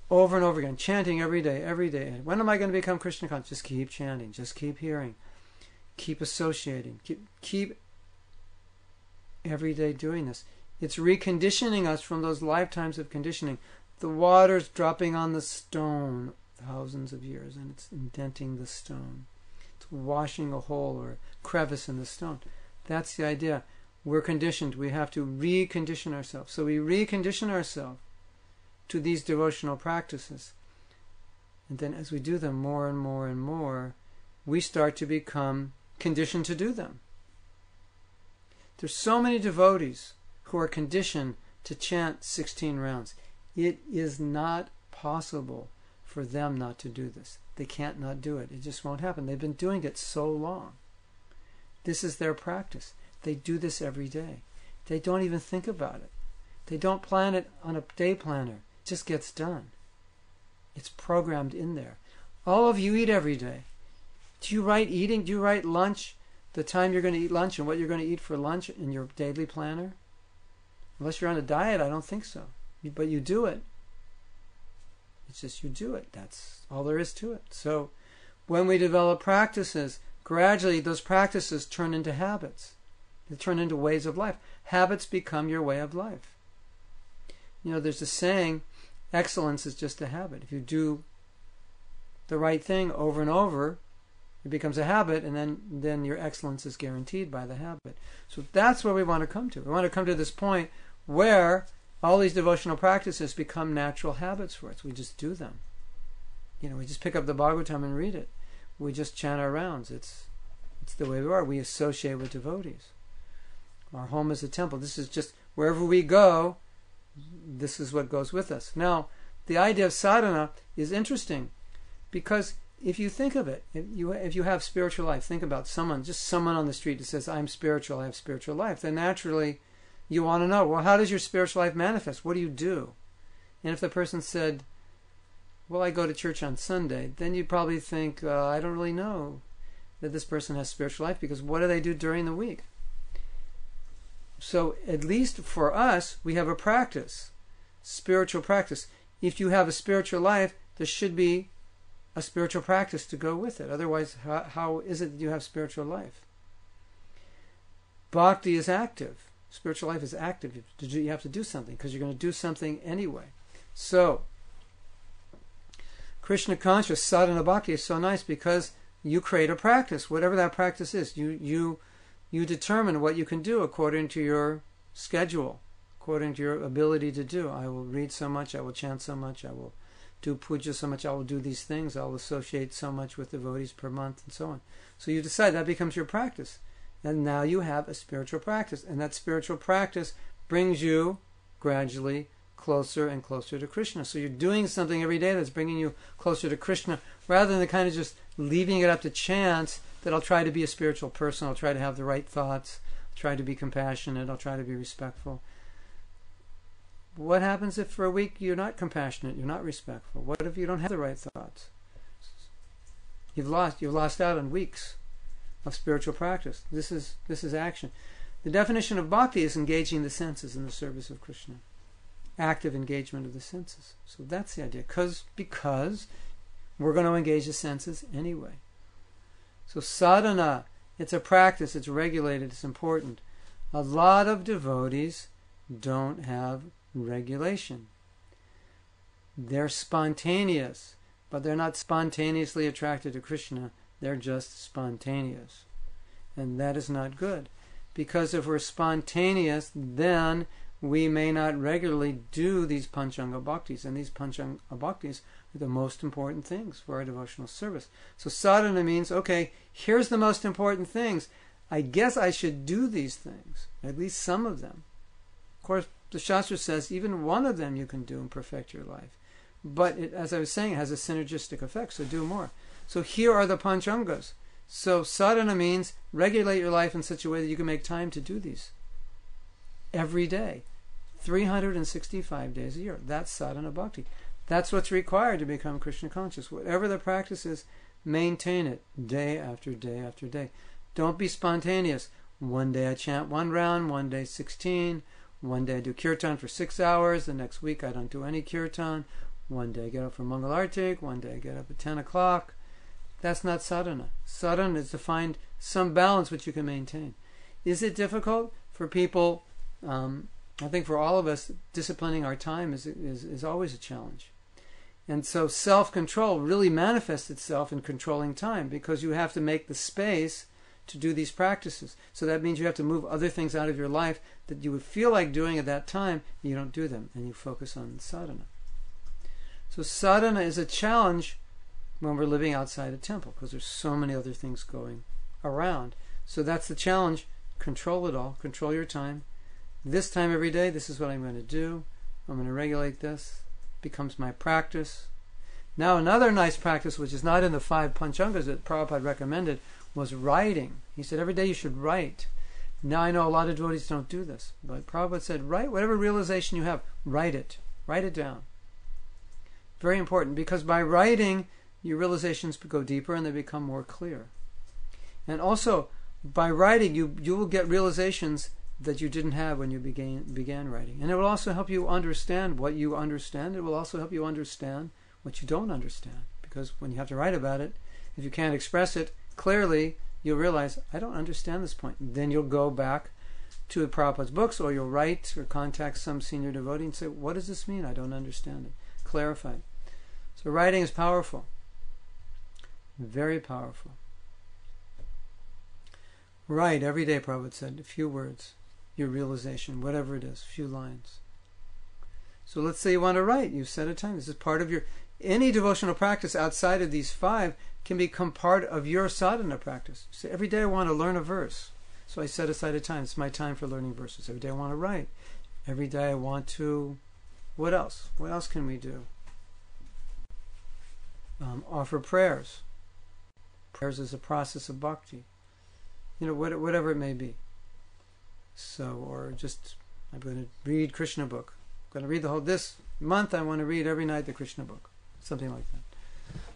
over and over again, chanting every day, every day. And when am I going to become Krishna conscious? Just keep chanting, just keep hearing, keep associating, keep every day doing this. It's reconditioning us from those lifetimes of conditioning. The water's dropping on the stone thousands of years, and it's indenting the stone. It's washing a hole or a crevice in the stone. That's the idea. We're conditioned. We have to recondition ourselves. So we recondition ourselves to these devotional practices. And then as we do them more and more and more, we start to become conditioned to do them. There's so many devotees who are conditioned to chant 16 rounds. It is not possible for them not to do this. They can't not do it. It just won't happen. They've been doing it so long. This is their practice. They do this every day. They don't even think about it. They don't plan it on a day planner. It just gets done. It's programmed in there. All of you eat every day. Do you write eating? Do you write lunch, the time you're going to eat lunch and what you're going to eat for lunch in your daily planner? Unless you're on a diet, I don't think so. But you do it. It's just you do it. That's all there is to it. So when we develop practices, gradually those practices turn into habits. They turn into ways of life. Habits become your way of life. You know, there's a saying, excellence is just a habit. If you do the right thing over and over, it becomes a habit, and then your excellence is guaranteed by the habit. So that's where we want to come to. We want to come to this point where all these devotional practices become natural habits for us. We just do them. You know, we just pick up the Bhagavatam and read it. We just chant our rounds. It's the way we are. We associate with devotees. Our home is a temple. This is just, wherever we go, this is what goes with us. Now, the idea of sadhana is interesting, because if you think of it, if you have spiritual life, think about someone on the street that says, I'm spiritual, I have spiritual life, then naturally you want to know, well, how does your spiritual life manifest? What do you do? And if the person said, well, I go to church on Sunday, then you'd probably think, I don't really know that this person has spiritual life, because what do they do during the week? So at least for us, we have a practice, spiritual practice. If you have a spiritual life, there should be a spiritual practice to go with it. Otherwise, how is it that you have spiritual life? Bhakti is active. Spiritual life is active. You have to do something, because you're going to do something anyway. So, Krishna conscious sadhana bhakti is so nice, because you create a practice, whatever that practice is. You determine what you can do according to your schedule, according to your ability to do. I will read so much, I will chant so much, I will do puja so much, I will do these things, I will associate so much with devotees per month, and so on. So you decide that becomes your practice. And now you have a spiritual practice. And that spiritual practice brings you gradually closer and closer to Krishna. So you're doing something every day that's bringing you closer to Krishna, rather than kind of just leaving it up to chance that I'll try to be a spiritual person, I'll try to have the right thoughts, I'll try to be compassionate, I'll try to be respectful. What happens if for a week you're not compassionate, you're not respectful? What if you don't have the right thoughts? You've lost out on weeks of spiritual practice. This is action. The definition of bhakti is engaging the senses in the service of Krishna. Active engagement of the senses. So that's the idea. Because we're going to engage the senses anyway. So sadhana, it's a practice, it's regulated, it's important. A lot of devotees don't have regulation. They're spontaneous, but they're not spontaneously attracted to Krishna. They're just spontaneous. And that is not good. Because if we're spontaneous, then we may not regularly do these panchanga bhaktis. And these panchanga bhaktis are the most important things for our devotional service. So sadhana means, okay, here's the most important things. I guess I should do these things, at least some of them. Of course, the Shastra says even one of them you can do and perfect your life. But it, as I was saying, it has a synergistic effect, so do more. So here are the panchangas. So sadhana means regulate your life in such a way that you can make time to do these. Every day. 365 days a year. That's sadhana bhakti. That's what's required to become Krishna conscious. Whatever the practice is, maintain it day after day after day. Don't be spontaneous. One day I chant one round, one day 16. One day I do kirtan for 6 hours. The next week I don't do any kirtan. One day get up for Mangal Artik, one day get up at 10 o'clock. That's not sadhana. Sadhana is to find some balance which you can maintain. Is it difficult for people? I think for all of us, disciplining our time is always a challenge. And so self-control really manifests itself in controlling time, because you have to make the space to do these practices. So that means you have to move other things out of your life that you would feel like doing at that time, and you don't do them, and you focus on sadhana. So sadhana is a challenge when we're living outside a temple, because there's so many other things going around. So that's the challenge. Control it all. Control your time. This time every day, this is what I'm going to do. I'm going to regulate this. It becomes my practice. Now another nice practice, which is not in the 5 Panchangas that Prabhupada recommended, was writing. He said every day you should write. Now I know a lot of devotees don't do this, but Prabhupada said write whatever realization you have. Write it. Write it down. Very important, because by writing, your realizations go deeper and they become more clear. And also, by writing, you will get realizations that you didn't have when you began writing. And it will also help you understand what you understand. It will also help you understand what you don't understand. Because when you have to write about it, if you can't express it clearly, you'll realize, I don't understand this point. Then you'll go back to Prabhupada's books, or you'll write or contact some senior devotee and say, what does this mean? I don't understand it. Clarify it. So writing is powerful. Very powerful. Write every day, Prabhupada said, a few words, your realization, whatever it is, a few lines. So let's say you want to write. You set a time. This is part of your... Any devotional practice outside of these 5 can become part of your sadhana practice. You say, every day I want to learn a verse. So I set aside a time. It's my time for learning verses. Every day I want to write. Every day I want to... What else? What else can we do? Offer prayers. Prayers is a process of bhakti. Whatever it may be. So, or just, I'm going to read Krishna book. I'm going to read the whole, this month I want to read every night the Krishna book. Something like that.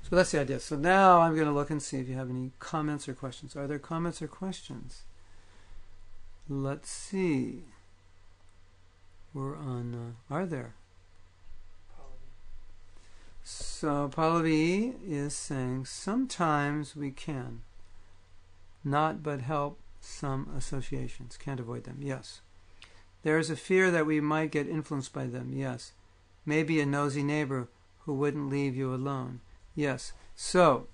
So that's the idea. So now I'm going to look and see if you have any comments or questions. Are there comments or questions? Let's see. We're on, are there? So Pallavi is saying, sometimes we can not but help some associations. Can't avoid them. Yes. There is a fear that we might get influenced by them. Yes. Maybe a nosy neighbor who wouldn't leave you alone. Yes. So,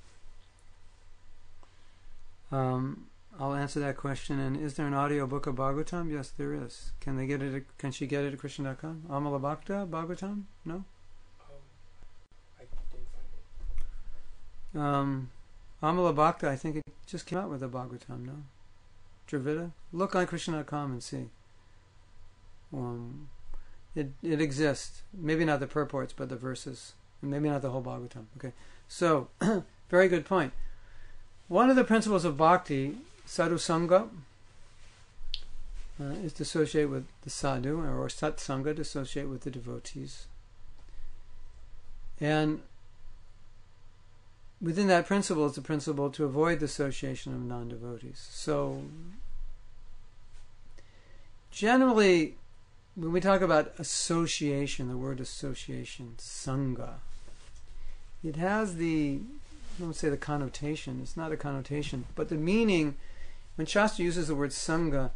I'll answer that question. And is there an audio book of Bhagavatam? Yes, there is. Can they get it? Can she get it at Krishna.com? Amala Bhakta Bhagavatam? No? I didn't find it. Amala Bhakta, I think it just came out with a Bhagavatam, no? Dravida? Look on Krishna.com and see. It exists. Maybe not the purports, but the verses. And maybe not the whole Bhagavatam. Okay. So, very good point. One of the principles of bhakti, sadhu sangha, is to associate with the sadhu, or sat sangha, to associate with the devotees. And within that principle is the principle to avoid the association of non-devotees. So, generally, when we talk about association, the word association, sangha, it has the, I don't say the connotation, it's not a connotation, but the meaning, when Shastra uses the word sangha,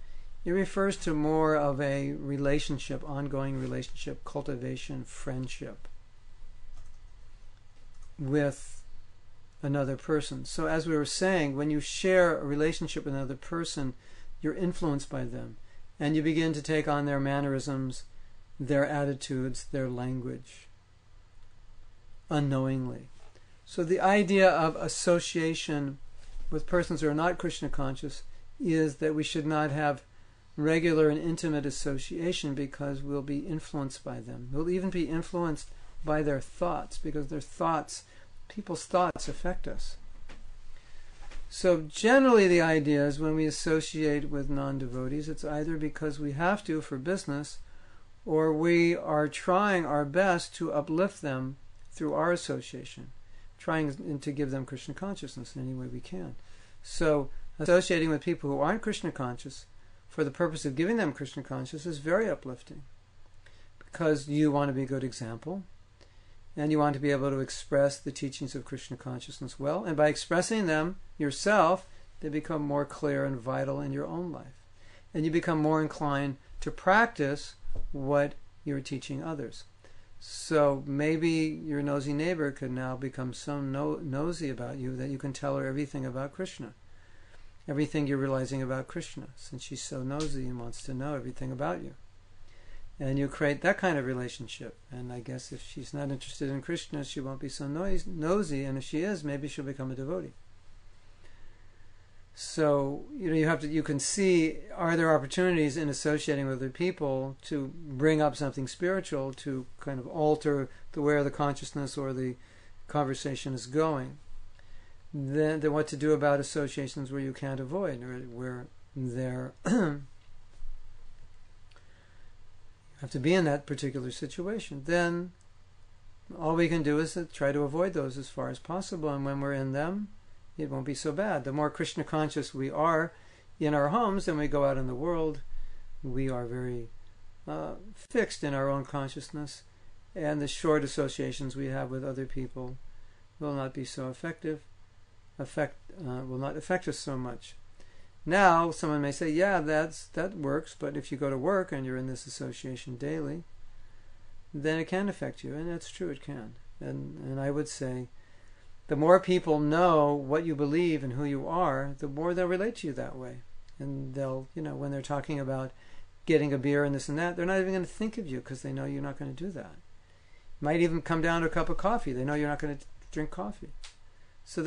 it refers to more of a relationship, ongoing relationship, cultivation, friendship with another person. So as we were saying, when you share a relationship with another person, you're influenced by them. And you begin to take on their mannerisms, their attitudes, their language, unknowingly. So the idea of association with persons who are not Krishna conscious is that we should not have regular and intimate association, because we'll be influenced by them. We'll even be influenced by their thoughts, because their thoughts, people's thoughts affect us. So generally the idea is when we associate with non-devotees, it's either because we have to for business, or we are trying our best to uplift them through our association, trying to give them Krishna consciousness in any way we can. So associating with people who aren't Krishna conscious for the purpose of giving them Krishna consciousness is very uplifting, because you want to be a good example, and you want to be able to express the teachings of Krishna consciousness well, and by expressing them yourself, they become more clear and vital in your own life. And you become more inclined to practice what you're teaching others. So maybe your nosy neighbor could now become so nosy about you that you can tell her everything about Krishna. Everything you're realizing about Krishna, since she's so nosy and wants to know everything about you. And you create that kind of relationship. And I guess if she's not interested in Krishna, she won't be so nosy. And if she is, maybe she'll become a devotee. So, you can see, are there opportunities in associating with other people to bring up something spiritual, to kind of alter where the consciousness or the conversation is going? Then what to do about associations where you can't avoid, or where they're you have to be in that particular situation. Then all we can do is to try to avoid those as far as possible, and when we're in them, it won't be so bad. The more Krishna conscious we are in our homes, then we go out in the world, we are very fixed in our own consciousness, and the short associations we have with other people will not be so effective, will not affect us so much. Now, someone may say, yeah, that works, but if you go to work and you're in this association daily, then it can affect you, and that's true, it can. And I would say, the more people know what you believe and who you are, the more they'll relate to you that way. And they'll, when they're talking about getting a beer and this and that, they're not even going to think of you because they know you're not going to do that. Might even come down to a cup of coffee. They know you're not going to drink coffee. So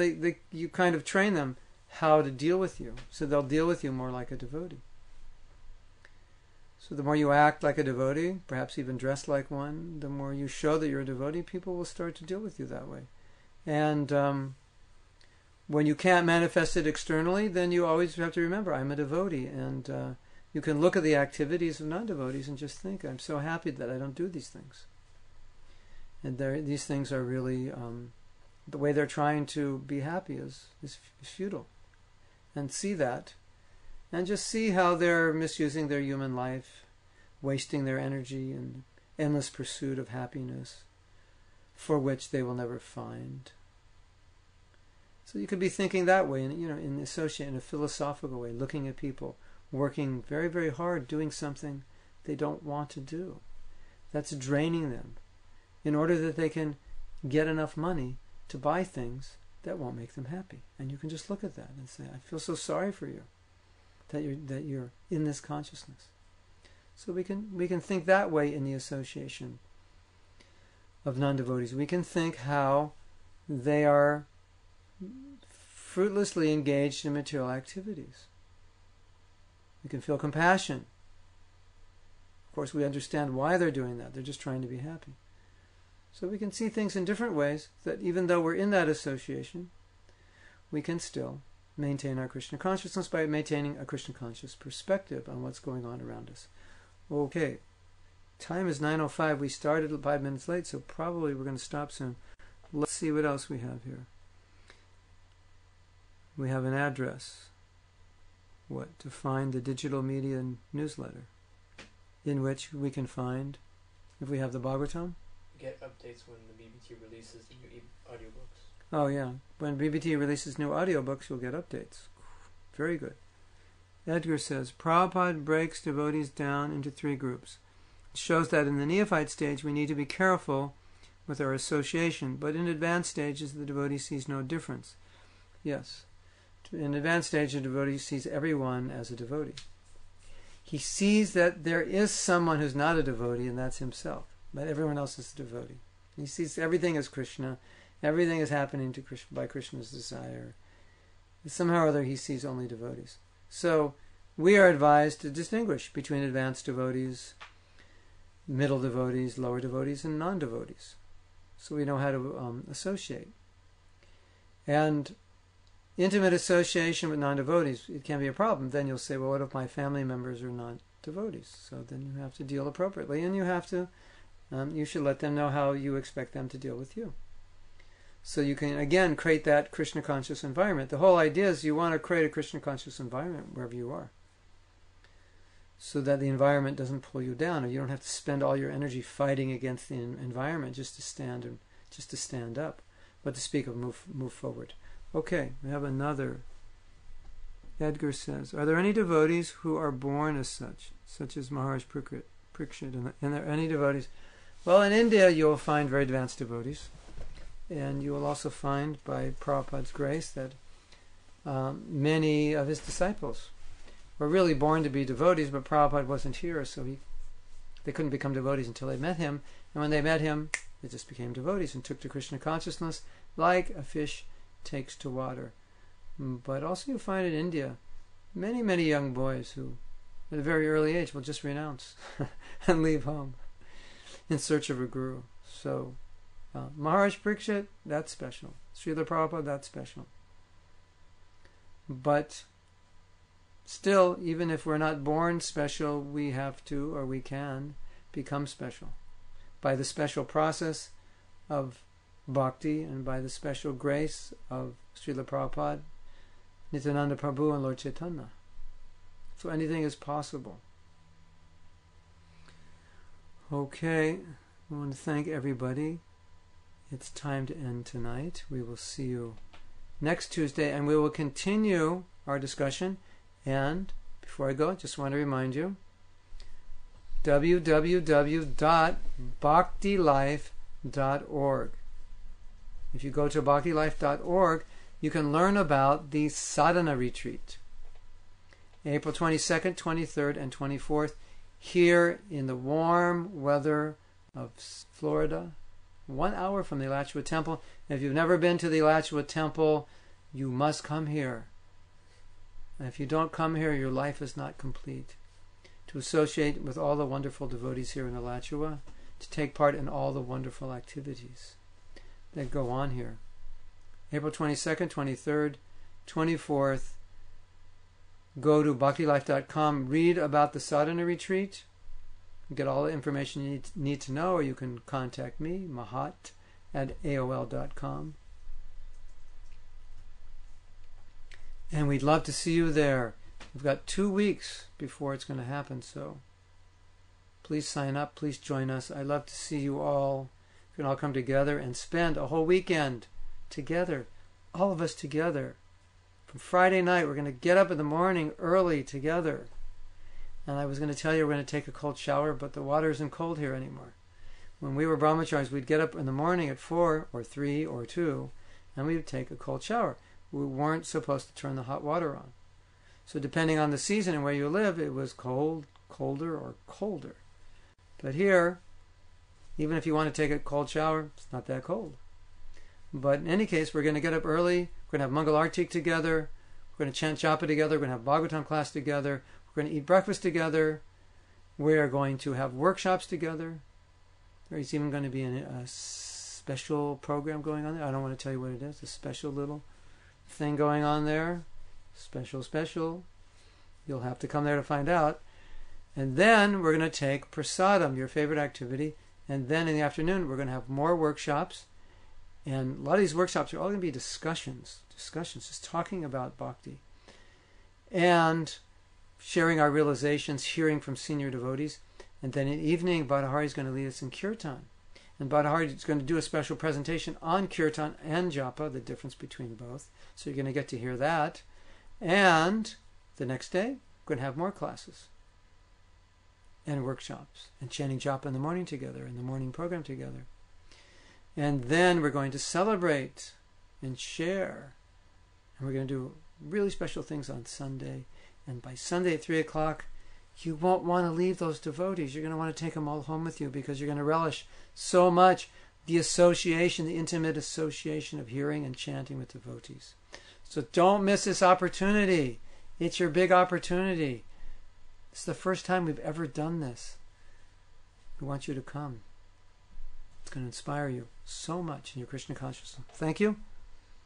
you kind of train them how to deal with you. So they'll deal with you more like a devotee. So the more you act like a devotee, perhaps even dress like one, the more you show that you're a devotee, people will start to deal with you that way. And when you can't manifest it externally, then you always have to remember, I'm a devotee. And you can look at the activities of non-devotees and just think, I'm so happy that I don't do these things. And these things are really, the way they're trying to be happy is futile. And see that. And just see how they're misusing their human life, wasting their energy in endless pursuit of happiness, for which they will never find. So you could be thinking that way, in a philosophical way, looking at people working very, very hard, doing something they don't want to do. That's draining them, in order that they can get enough money to buy things that won't make them happy. And you can just look at that and say, I feel so sorry for you that you're in this consciousness. So we can think that way in the association of non-devotees. We can think how they are fruitlessly engaged in material activities. We can feel compassion. Of course, we understand why they're doing that. They're just trying to be happy. So we can see things in different ways, that even though we're in that association, we can still maintain our Krishna consciousness by maintaining a Krishna conscious perspective on what's going on around us. Okay, time is 9:05. We started 5 minutes late, so probably we're going to stop soon. Let's see what else we have here. We have an address. What? To find the digital media newsletter, in which we can find, if we have the Bhagavatam. Get updates when the BBT releases new audiobooks. Oh yeah, when BBT releases new audiobooks, you'll get updates. Very good. Edgar says, Prabhupada breaks devotees down into 3 groups. It shows that in the neophyte stage we need to be careful with our association, but in advanced stages the devotee sees no difference. Yes, in advanced stage the devotee sees everyone as a devotee. He sees that there is someone who's not a devotee, and that's himself, but everyone else is a devotee. He sees everything as Krishna. Everything is happening to Krishna by Krishna's desire. Somehow or other he sees only devotees. So we are advised to distinguish between advanced devotees, middle devotees, lower devotees, and non-devotees. So we know how to associate. And intimate association with non-devotees, it can be a problem. Then you'll say, well, what if my family members are not devotees? So then you have to deal appropriately, and you have to, you should let them know how you expect them to deal with you. So you can, again, create that Krishna conscious environment. The whole idea is you want to create a Krishna conscious environment wherever you are, so that the environment doesn't pull you down, or you don't have to spend all your energy fighting against the environment just to stand and just to stand up, but to speak of move forward. Okay, we have another. Edgar says, are there any devotees who are born as such as Maharaj Parikshit? And are there any devotees? Well, in India you'll find very advanced devotees, and you will also find, by Prabhupada's grace, that many of his disciples were really born to be devotees, but Prabhupada wasn't here, so they couldn't become devotees until they met him. And when they met him, they just became devotees and took to Krishna consciousness like a fish takes to water. But also you find in India many, many young boys who, at a very early age, will just renounce and leave home in search of a guru. So Maharaj Parikshit, that's special. Srila Prabhupada, that's special. But still, even if we're not born special, we have to, or we can, become special by the special process of bhakti and by the special grace of Srila Prabhupada, Nityananda Prabhu, and Lord Chaitanya. So anything is possible. Okay, I want to thank everybody. It's time to end tonight. We will see you next Tuesday, and we will continue our discussion. And before I go, I just want to remind you, www.bhaktilife.org. If you go to bhaktilife.org, you can learn about the Sadhana retreat, April 22nd, 23rd, and 24th, here in the warm weather of Florida, 1 hour from the Alachua Temple. And if you've never been to the Alachua Temple, you must come here. And if you don't come here, your life is not complete. To associate with all the wonderful devotees here in Alachua, to take part in all the wonderful activities that go on here. April 22nd, 23rd, 24th. Go to bhaktilife.com, read about the Sadhana retreat, get all the information you need to know, or you can contact me, mahat@aol.com. And we'd love to see you there. We've got 2 weeks before it's going to happen, so please sign up, please join us. I'd love to see you all. We can all come together and spend a whole weekend together, all of us together. From Friday night, we're going to get up in the morning early together. And I was going to tell you we're going to take a cold shower, but the water isn't cold here anymore. When we were brahmacharis, we'd get up in the morning at 4 or 3 or 2, and we would take a cold shower. We weren't supposed to turn the hot water on. So depending on the season and where you live, it was cold, colder, or colder. But here, even if you want to take a cold shower, it's not that cold. But in any case, we're going to get up early. We're going to have Mangal Artik together. We're going to chant japa together. We're going to have Bhagavatam class together. We're going to eat breakfast together. We are going to have workshops together. There's even going to be a special program going on there. I don't want to tell you what it is. A special little thing going on there. Special. You'll have to come there to find out. And then we're going to take prasadam, your favorite activity. And then in the afternoon, we're going to have more workshops. And a lot of these workshops are all going to be discussions, just talking about bhakti. And sharing our realizations, hearing from senior devotees. And then in the evening, Bhattahari is going to lead us in kirtan. And Bhattahari is going to do a special presentation on kirtan and japa, the difference between both. So you're going to get to hear that. And the next day, we're going to have more classes and workshops and chanting japa in the morning together, in the morning program together. And then we're going to celebrate and share. And we're going to do really special things on Sunday. And by Sunday at 3 o'clock, you won't want to leave those devotees. You're going to want to take them all home with you because you're going to relish so much the association, the intimate association of hearing and chanting with devotees. So don't miss this opportunity. It's your big opportunity. It's the first time we've ever done this. We want you to come. It's going to inspire you so much in your Krishna consciousness. Thank you.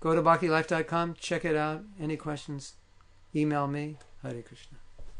Go to bhaktilife.com. Check it out. Any questions, email me. Hare Krishna.